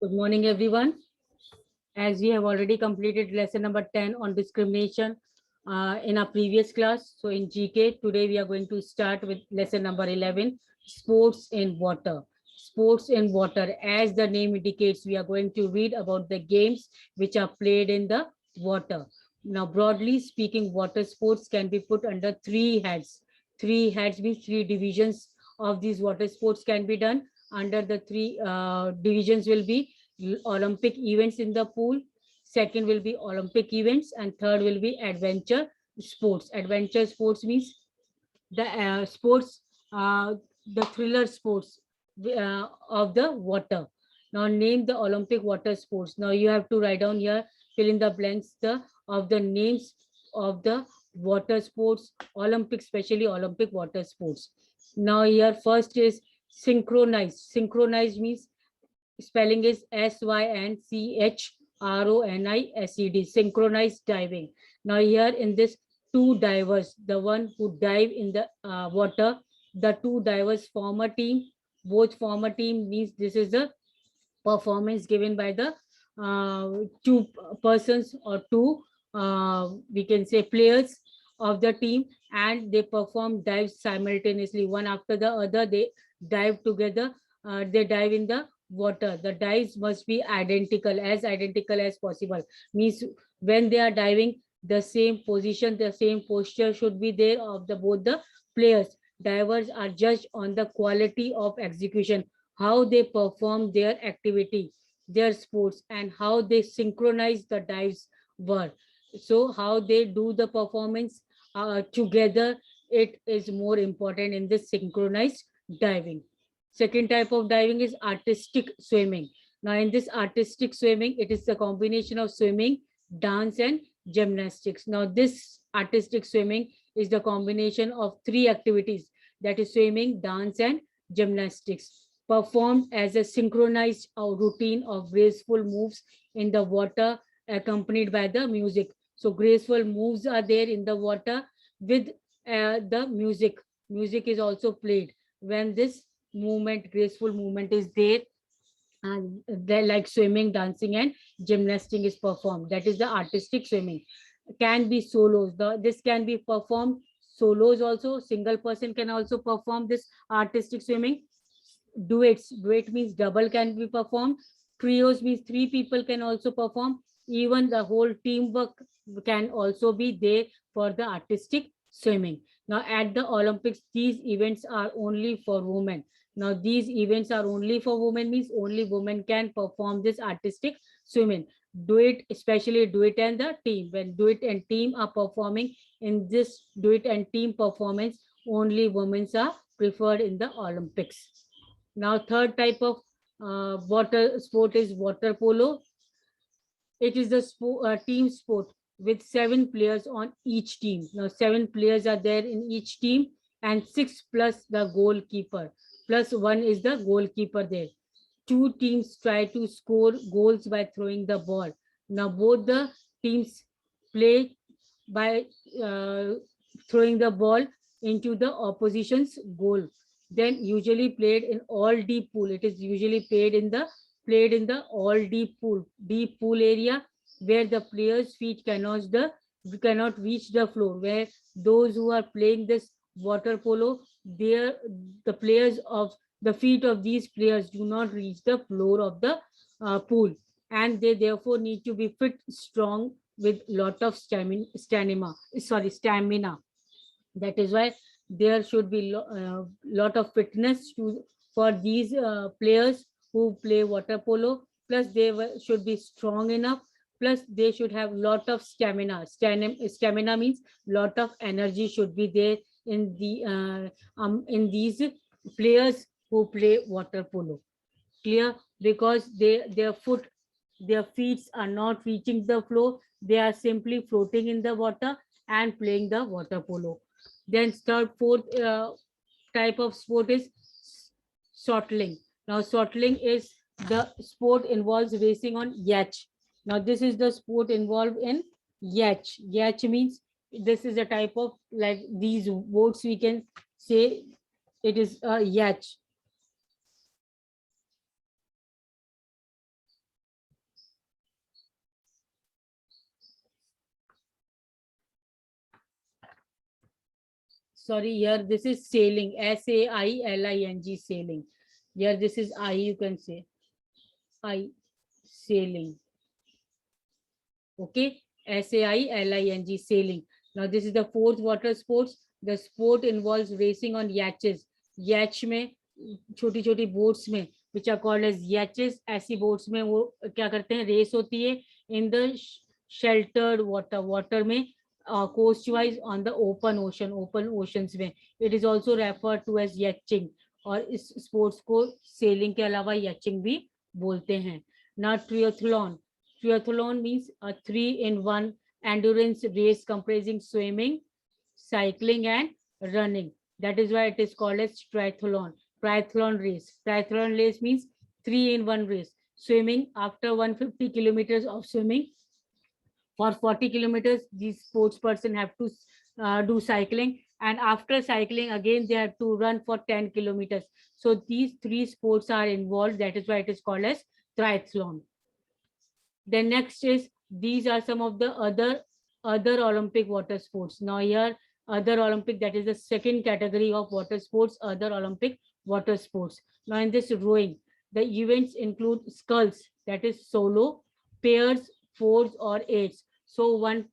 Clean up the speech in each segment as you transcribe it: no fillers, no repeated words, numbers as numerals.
Good morning, everyone. As we have already completed lesson number 10 on discrimination in our previous class. So in GK, today we are going to start with lesson number 11, sports in water. Sports in water, as the name indicates, we are going to read about the games which are played in the water. Now, broadly speaking, water sports can be put under three heads. Three heads means three divisions of these water sports can be done. Under the three divisions will be Olympic events in the pool, second will be Olympic events, and third will be adventure sports. Adventure sports means the sports, the thriller sports of the water. Now name the Olympic water sports. Now you have to write down here, fill in the blanks of the names of the water sports, Olympic, especially Olympic water sports. Now here first is synchronized. Synchronized means spelling is SYNCHRONISED, synchronized diving. Now here in this, two divers, the one who dive in the water, the two divers form a team. Both form a team means this is the performance given by the two persons or two, we can say, players of the team, and they perform dives simultaneously, one after the other. They dive together, they dive in the water. The dives must be identical as possible. Means when they are diving, the same position, the same posture should be there of the both the players. Divers are judged on the quality of execution, how they perform their activity, their sports, and how they synchronize the dives were. So how they do the performance together, it is more important in this synchronized diving. Second type of diving is artistic swimming. Now in this artistic swimming, it is the combination of swimming, dance, and gymnastics. Now this artistic swimming is the combination of three activities, that is swimming, dance, and gymnastics, performed as a synchronized routine of graceful moves in the water accompanied by the music. So graceful moves are there in the water with the music. Music is also played when this movement, graceful movement is there, and they like swimming, dancing, and gymnastics is performed. That is the artistic swimming. Can be solos. This can be performed solos also. Single person can also perform this artistic swimming. Duet means double can be performed. Trios means three people can also perform. Even the whole teamwork can also be there for the artistic swimming. Now at the Olympics, these events are only for women. Now these events are only for women means only women can perform this artistic swimming. Duet, especially duet and the team, when duet and team are performing in this duet and team performance, only women are preferred in the Olympics. Now, third type of water sport is water polo. It is the team sport with 7 players on each team. Now, 7 players are there in each team, and 6 plus the goalkeeper. Plus 1 is the goalkeeper there. Two teams try to score goals by throwing the ball. Now, both the teams play by throwing the ball into the opposition's goal. Then usually played in all deep pool. It is usually played in the all deep pool area, where the players' feet cannot reach the floor. Where those who are playing this water polo, the players of the feet of these players do not reach the floor of the pool, and they therefore need to be fit, strong, with lot of stamina. That is why there should be lot of fitness for these players who play water polo. Plus they should be strong enough. Plus they should have lot of stamina means lot of energy should be there in these players who play water polo. Clear? Because their feet are not reaching the floor. They are simply floating in the water and playing the water polo. Then fourth type of sport is sortling. Now sortling is the sport involves racing on yacht. Now this is the sport involved in yacht. Yacht means this is a type of, like these boats, we can say it is a yacht. sorry, here this is sailing, SAILING, sailing. Here this is I, you can say I, sailing. Okay, SAILING, sailing. Now this is the fourth water sports. The sport involves racing on yachts. Yacht में छोटी छोटी boats में which are called as yachts, ऐसी boats में वो क्या करते हैं, रेस होती है in the sheltered water में, coast wise on the open oceans में. It is also referred to as yachting, और इस स्पोर्ट्स को सेलिंग के अलावा यचिंग भी बोलते हैं. Now triathlon. Triathlon means a 3-in-1 endurance race comprising swimming, cycling and running. That is why it is called as triathlon. Triathlon race. Triathlon race means 3-in-1 race. Swimming, after 150 kilometers of swimming, for 40 kilometers, these sports person have to do cycling, and after cycling again they have to run for 10 kilometers. So these three sports are involved. That is why it is called as triathlon. Then next is, these are some of the other Olympic water sports. Now here other Olympic, that is the second category of water sports, other Olympic water sports. Now in this rowing, the events include sculls, that is solo, pairs, fours or eights. So one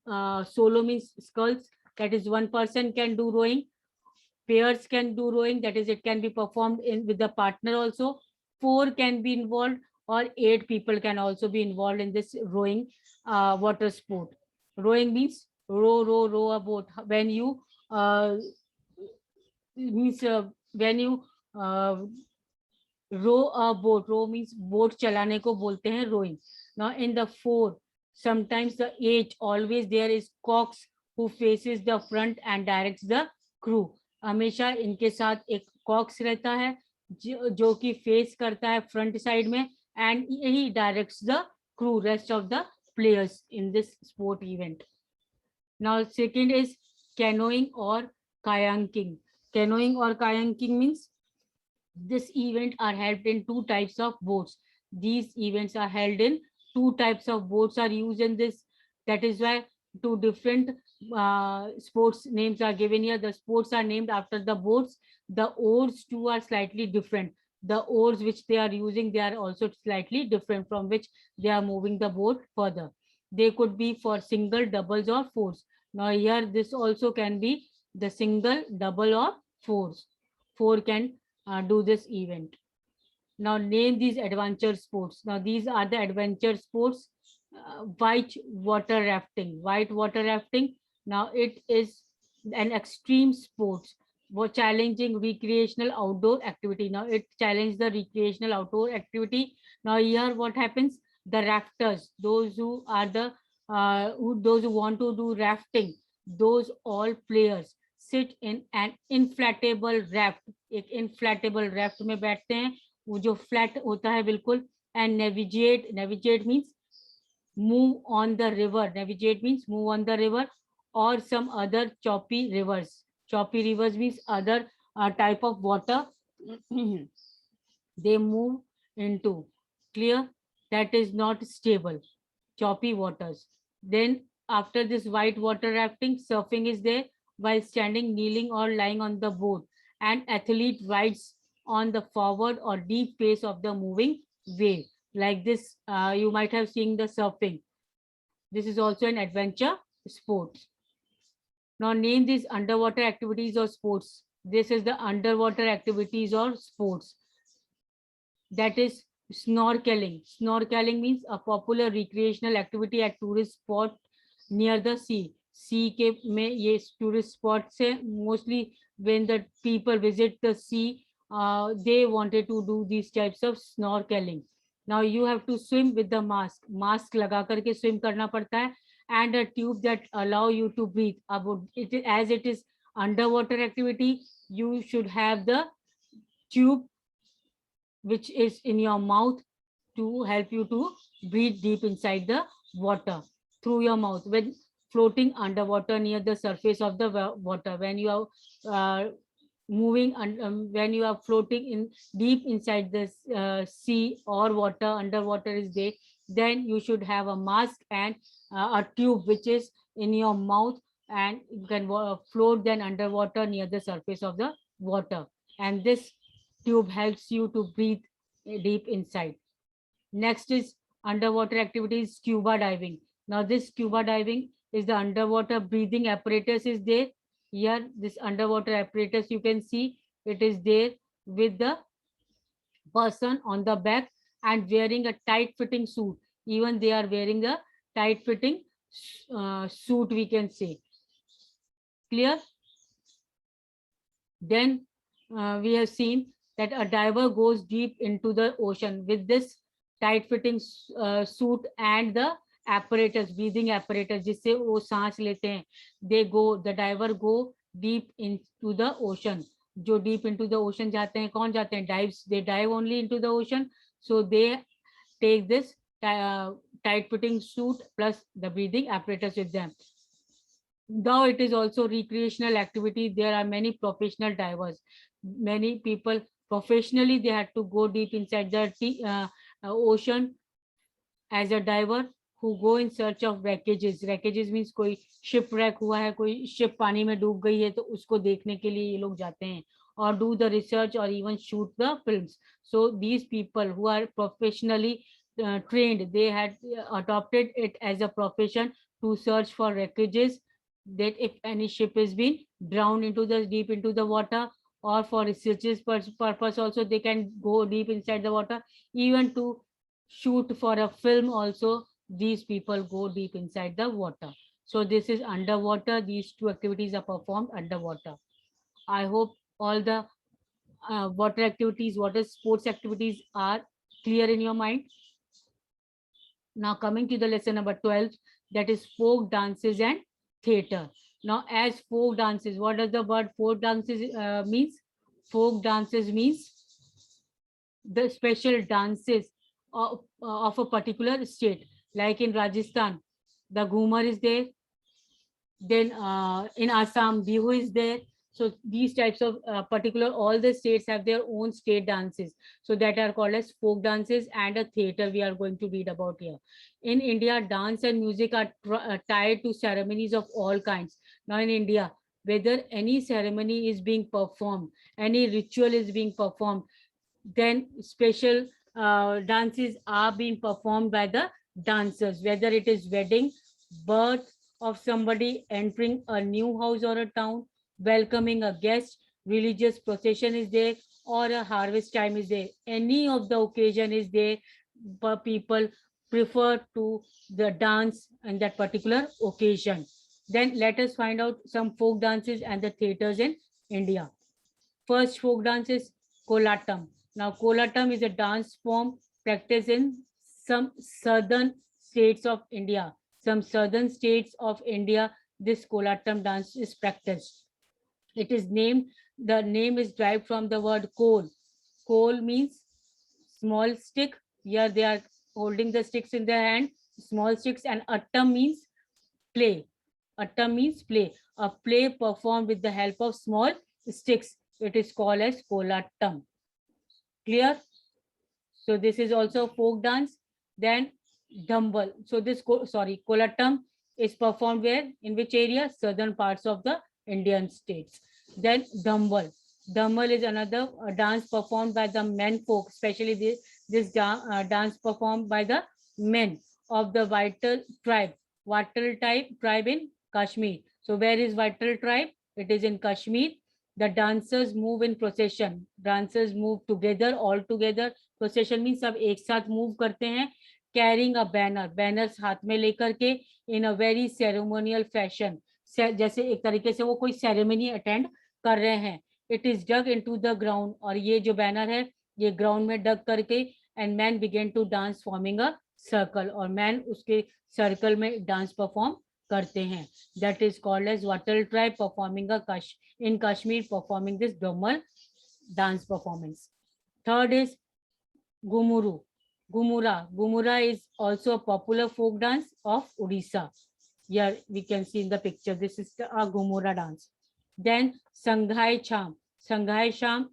solo means sculls, that is one person can do rowing. Pairs can do rowing, that is it can be performed in with the partner also. Four can be involved, or 8 people can also be involved in this rowing water sport. Rowing means row a boat. When you row a boat, row means boat चलाने को बोलते हैं rowing. Now in the four, sometimes the 8, always there is cox who faces the front and directs the crew. हमेशा इनके साथ एक COX रहता है जो कि फेस करता है फ्रंट साइड में, and he directs the crew, rest of the players in this sport event. Now second is canoeing or kayaking. Canoeing or kayaking means this event are held in 2 types of boats. These events are held in 2 types of boats are used in this. That is why 2 different sports names are given here. The sports are named after the boats. The oars too are slightly different. The oars which they are using, they are also slightly different from which they are moving the boat further. They could be for single, doubles or fours. Now here this also can be the single, double or fours. 4 can do this event. Now name these adventure sports. Now these are the adventure sports. White water rafting. White water rafting. Now it is an extreme sports, challenging recreational outdoor activity. Now it challenges the recreational outdoor activity. Now here what happens? The rafters, those who are the those who want to do rafting, those all players sit in an inflatable raft. एक inflatable raft में बैठते हैं, वो जो flat होता है बिल्कुल, and navigate means move on the river. Navigate means move on the river or some other choppy rivers. Choppy rivers means other type of water they move into. Clear? That is not stable. Choppy waters. Then after this white water rafting, surfing is there while standing, kneeling or lying on the board. An athlete rides on the forward or deep face of the moving wave. Like this, you might have seen the surfing. This is also an adventure sport. Now name these underwater activities or sports. This is the underwater activities or sports. That is snorkeling. Snorkeling means a popular recreational activity at tourist spot near the sea. Sea के में ये tourist spots है. Mostly when the people visit the sea, they wanted to do these types of snorkeling. Now you have to swim with the mask. Mask लगा करके swim करना पड़ता है, and a tube that allow you to breathe. About it, as it is underwater activity, you should have the tube which is in your mouth to help you to breathe deep inside the water through your mouth when floating underwater near the surface of the water. When you are moving and when you are floating in deep inside the sea or water, underwater is there, then you should have a mask and a tube which is in your mouth and you can float then underwater near the surface of the water. And this tube helps you to breathe deep inside. Next is underwater activities, scuba diving. Now this scuba diving is the underwater breathing apparatus is there. Here, this underwater apparatus, you can see it is there with the person on the back and wearing a tight fitting suit. Even they are wearing a tight fitting suit, we can say. Clear? Then we have seen that a diver goes deep into the ocean with this tight fitting suit and the apparatus, breathing apparatus, जिससे वो सांस लेते हैं. They go, the diver go deep into the ocean. जो deep into the ocean जाते हैं, कौन जाते हैं? Dives. They dive only into the ocean. So they take this tight fitting suit plus the breathing apparatus with them. Though it is also recreational activity, there are many professional divers. Many people professionally, they had to go deep inside the ocean as a diver, who go in search of wreckages. Wreckages means कोई shipwreck हुआ है, कोई ship पानी में डूब गई है, तो उसको देखने के लिए ये लोग जाते हैं, or do the research or even shoot the films. So these people who are professionally trained, they had adopted it as a profession to search for wreckages, that if any ship is being drowned into the deep into the water, or for researches purpose also they can go deep inside the water, even to shoot for a film also, these people go deep inside the water. So this is underwater. These two activities are performed underwater. I hope all the water activities, water sports activities are clear in your mind. Now coming to the lesson number 12, that is folk dances and theater. Now as folk dances, what does the word folk dances means? Folk dances means the special dances of a particular state. Like in Rajasthan, the Ghumar is there. Then in Assam, Bihu is there. So these types of particular, all the states have their own state dances. So that are called as folk dances, and a theater we are going to read about here. In India, dance and music are tied to ceremonies of all kinds. Now in India, whether any ceremony is being performed, any ritual is being performed, then special dances are being performed by the dancers, whether it is wedding, birth of somebody, entering a new house or a town, welcoming a guest, religious procession is there, or a harvest time is there. Any of the occasion is there, but people prefer to the dance in that particular occasion. Then let us find out some folk dances and the theaters in India. First folk dance is Kolatam. Now Kolatam is a dance form practiced in some southern states of India. Some southern states of India, this Kolatam dance is practiced. It is named, the name is derived from the word kol. Kol means small stick. Here they are holding the sticks in their hand, small sticks, and attam means play. Attam means play. A play performed with the help of small sticks. It is called as Kolattam. Clear? So this is also folk dance. Then Dhambal. So this, Kolattam is performed where? In which area? Southern parts of the Indian states. Then Dhambal. Dhambal is another dance performed by the men folk, especially this dance performed by the men of the Vital tribe. Vital tribe in Kashmir. So where is Vital tribe? It is in Kashmir. The dancers move in procession. Dancers move together, all together. Procession means सब एक साथ move करते हैं. Carrying a banner, banners हाथ में लेकर के in a very ceremonial fashion. जैसे एक तरीके से वो कोई ceremony attend कर रहे हैं. It is dug into the ground. और ये जो banner है, ये ground में dug करके and men begin to dance forming a circle. और man उसके circle में dance perform करते हैं. That is called as Vatal tribe performing in Kashmir, performing this Dhambal dance performance. Third is Gumuru. Gumura is also a popular folk dance of Odisha. Here we can see in the picture, this is a Gumura dance. Then Sanghai Cham. Sanghai Cham,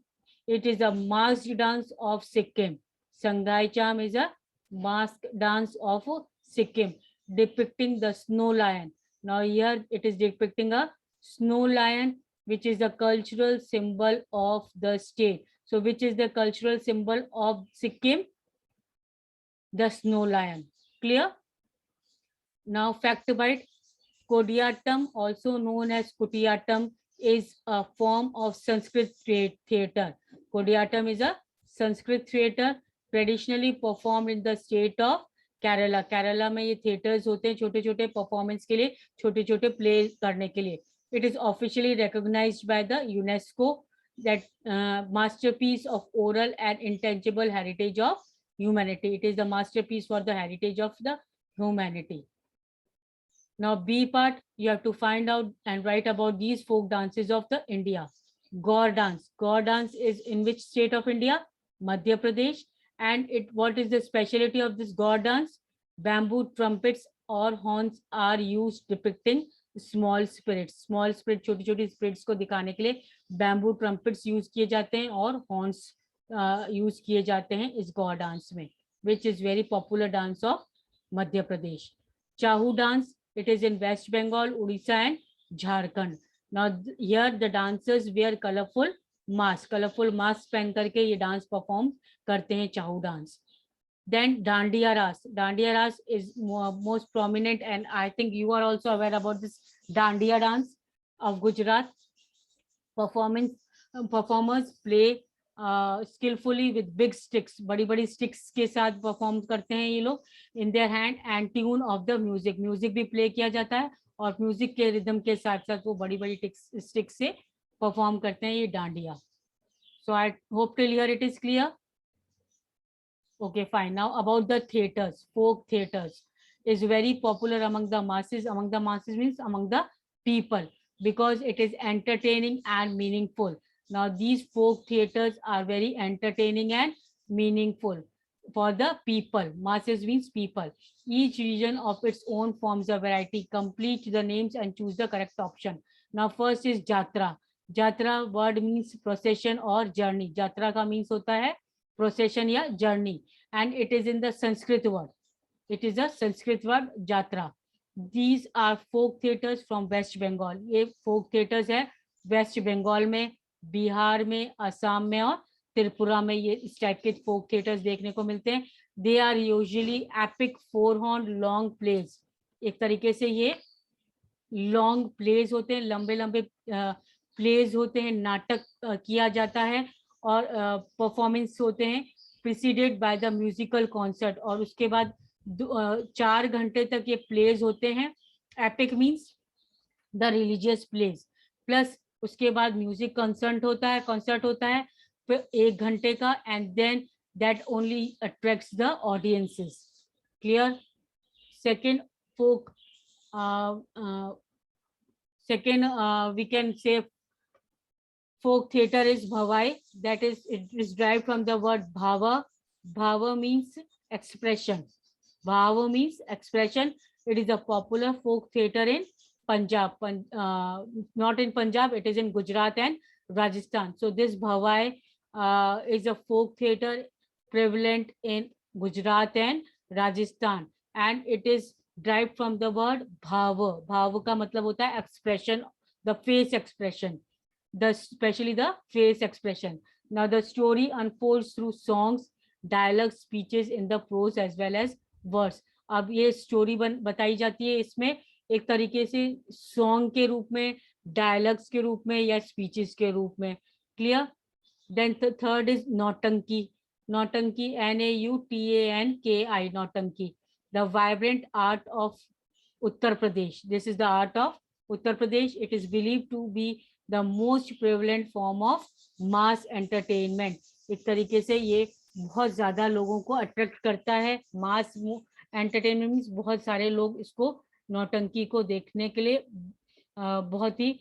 it is a masked dance of Sikkim. Sanghai Cham is a masked dance of Sikkim, depicting the snow lion. Now here it is depicting a snow lion, which is the cultural symbol of the state. So which is the cultural symbol of Sikkim? The snow lion. Clear? Now fact bite. Kodiyatam, also known as Kutiyatam, is a form of Sanskrit theatre. Kodiyatam is a Sanskrit theatre traditionally performed in the state of Kerala. Kerala में ये theatres होते हैं छोटे छोटे performance के लिए, छोटे छोटे play करने के लिए. It is officially recognized by the UNESCO that masterpiece of oral and intangible heritage of humanity. It is the masterpiece for the heritage of the humanity. Now B part, you have to find out and write about these folk dances of the India. Gaur dance. Gaur dance is in which state of India? Madhya Pradesh. And what is the specialty of this Gaur dance? Bamboo trumpets or horns are used depicting small spirits. Small spirit, छोटी छोटी spirits को दिखाने के लिए bamboo trumpets use किए जाते हैं और horns use किए जाते हैं इस Gaur dance में, which is very popular dance of Madhya Pradesh. Chahu dance. It is in West Bengal, Odisha and Jharkhand. Now here the dancers wear colorful masks. Colorful masks पहन करके ये dance perform करते हैं चाहू dance. Then Dandiya Ras. Dandiya Ras is most prominent, and I think you are also aware about this Dandiya dance of Gujarat. Performers play skillfully with big sticks. बड़ी बड़ी sticks के साथ perform करते हैं ये लोग in their hand, and tune of the music. Music भी play किया जाता है और music के rhythm के साथ साथ वो बड़ी बड़ी sticks से perform करते हैं ये dandiya. So I hope till here it is clear. Okay, fine. Now about the theaters, folk theaters is very popular among the masses. Among the masses means among the people, because it is entertaining and meaningful. Now these folk theaters are very entertaining and meaningful for the people. Masses means people. Each region of its own forms a variety. Complete the names and choose the correct option. Now first is Jatra. Jatra word means procession or journey. Jatra का means होता है procession या journey, and it is in the Sanskrit word. It is a Sanskrit word Jatra. These are folk theaters from West Bengal. ये folk theaters है West Bengal में, बिहार में, असम में और त्रिपुरा में ये इस टाइप के folk theaters देखने को मिलते हैं. They are usually epic four-horn long plays. एक तरीके से ये long plays होते हैं, लंबे लंबे plays होते हैं, नाटक किया जाता है और परफॉर्मेंस होते हैं preceded by the musical concert, और उसके बाद 4 घंटे तक ये plays होते हैं. Epic means the religious plays, plus उसके बाद म्यूजिक कंसर्ट होता है फिर 1 घंटे का, and then that only attracts the audiences. Clear? Second folk, we can say folk theater is Bhavai. That is, it is derived from the word Bhava. Bhava means expression. Bhava means expression. It is a popular folk theater in Punjab, not in Punjab, it is in Gujarat and Rajasthan. So this Bhavai is a folk theater prevalent in Gujarat and Rajasthan, and it is derived from the word Bhava. Bhava का मतलब होता है expression, the face expression, especially the face expression. Now the story unfolds through songs, dialogues, speeches in the prose as well as verse. अब ये story बताई जाती है इसमें एक तरीके से सॉन्ग के रूप में, डायलॉग्स के रूप में या स्पीचेस के रूप में. क्लियर? देन थर्ड इज नौटंकी. Nautanki NAUTANKI, nautanki, the vibrant art of Uttar Pradesh. This is the art of Uttar Pradesh. It is believe to be the most prevalent form of mass entertainment. एक तरीके से ये बहुत ज्यादा लोगों को अट्रैक्ट करता है. मास एंटरटेनमेंट मीन्स बहुत सारे लोग इसको, नौटंकी को देखने के लिए बहुत ही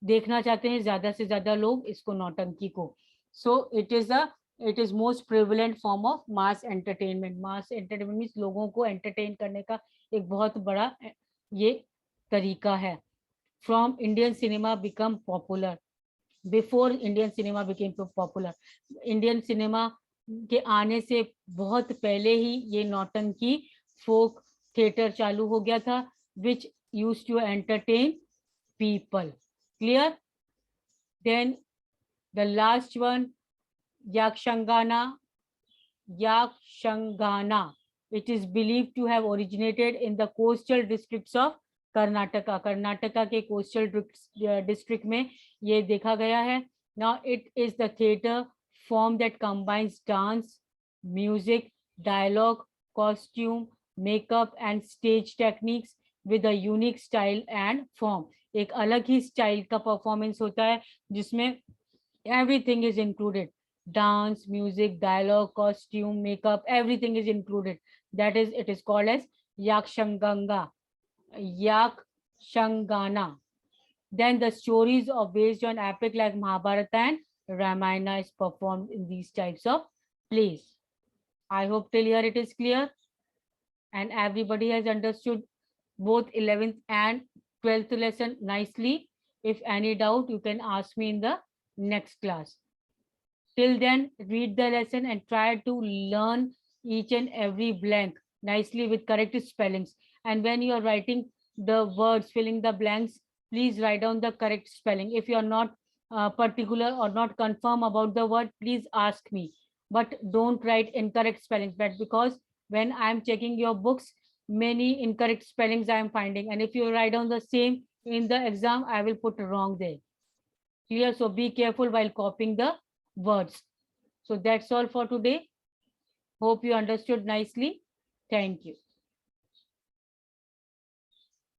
देखना चाहते हैं, ज्यादा से ज्यादा लोग इसको नौटंकी को. So it is most prevalent form of mass entertainment. Mass entertainment means लोगों को एंटरटेन करने का एक बहुत बड़ा ये तरीका है. From Indian cinema become popular. Before Indian cinema became popular, Indian cinema के आने से बहुत पहले ही ये नौटंकी फोक theater चालू हो गया था, which used to entertain people. Clear? Then the last one, Yakshangana. Yakshangana. It is believed to have originated in the coastal districts of Karnataka. Karnataka के coastal district में ये देखा गया है. Now it is the theater form that combines dance, music, dialogue, costume, makeup and stage techniques with a unique style and form. एक अलग ही style का performance होता है जिसमें everything is included. Dance, music, dialogue, costume, makeup, everything is included. That is, it is called as Yakshanganga, Yakshangana. Then the stories are based on epic like Mahabharata and Ramayana is performed in these types of plays. I hope till here it is clear and everybody has understood both 11th and 12th lesson nicely. If any doubt, you can ask me in the next class. Till then, read the lesson and try to learn each and every blank nicely with correct spellings. And when you are writing the words, filling the blanks, please write down the correct spelling. If you are not particular or not confirm about the word, please ask me. But don't write incorrect spellings. But because when I am checking your books, many incorrect spellings I am finding. And if you write down the same in the exam, I will put wrong there. Clear? So be careful while copying the words. So that's all for today. Hope you understood nicely. Thank you.